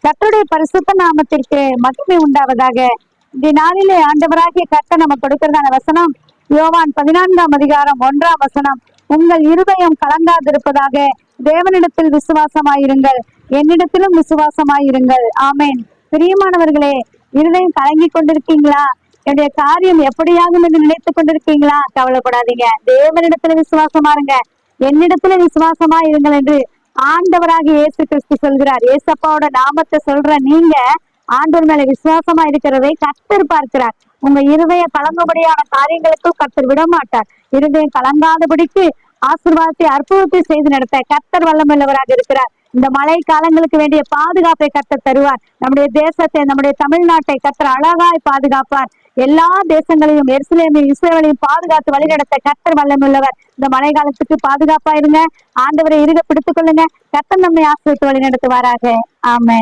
கர்த்தருடைய பரிசுத்த நாமத்திற்கு மகிமை உண்டாவதாக. இந்த நாளிலே ஆண்டவராகிய கர்த்தர் நம்ம கொடுக்கிறதான வசனம் யோவான் 14 அதிகாரம் 1 உங்கள் இருதயம் கலங்காதிருப்பதாக, தேவனிடத்தில் விசுவாசமாயிருங்கள், என்னிடத்திலும் விசுவாசமாயிருங்கள். ஆமேன். பிரியமானவர்களே, இருதயம் கலங்கி கொண்டிருக்கீங்களா? என்னுடைய காரியம் எப்படியாகும் என்று நினைத்துக் கொண்டிருக்கீங்களா? கவலைப்படாதீங்க. தேவனிடத்துல விசுவாசமா இருங்க, என்னிடத்துல விசுவாசமா இருங்கள் என்று ஆண்டவராக இயேசு கிறிஸ்து சொல்கிறார். ஏசப்பாவோட நாமத்தை சொல்ற நீங்க ஆண்டவர் மேல விசுவாசமா இருக்கிறதை கர்த்தர் பார்க்கிறார். உங்க இருதய கலங்கும்படியான காரியங்களுக்கும் கர்த்தர் விட மாட்டார். இருதயம் கலங்காதபடிக்கு ஆசீர்வாதத்தை அற்புதத்தை செய்து நடத்த கர்த்தர் வல்லமையுள்ளவராக இருக்கிறார். இந்த மழை காலங்களுக்கு வேண்டிய பாதுகாப்பை கர்த்தர் தருவார். நம்முடைய தேசத்தை, நம்முடைய தமிழ்நாட்டை கர்த்தர் அழகாய் பாதுகாப்பார். எல்லா தேசங்களையும், எருசலேமையும் இஸ்ரவேலையும் பாதுகாத்து வழிநடத்த கர்த்தர் வல்லமையுள்ளவர். இந்த மழை காலத்துக்கு பாதுகாப்பா இருங்க. ஆண்டவரை இருக பிடித்துக் கொள்ளுங்க. கர்த்தர் நம்மை ஆசீர்வதித்து வழி நடத்துவாராக. ஆமென்.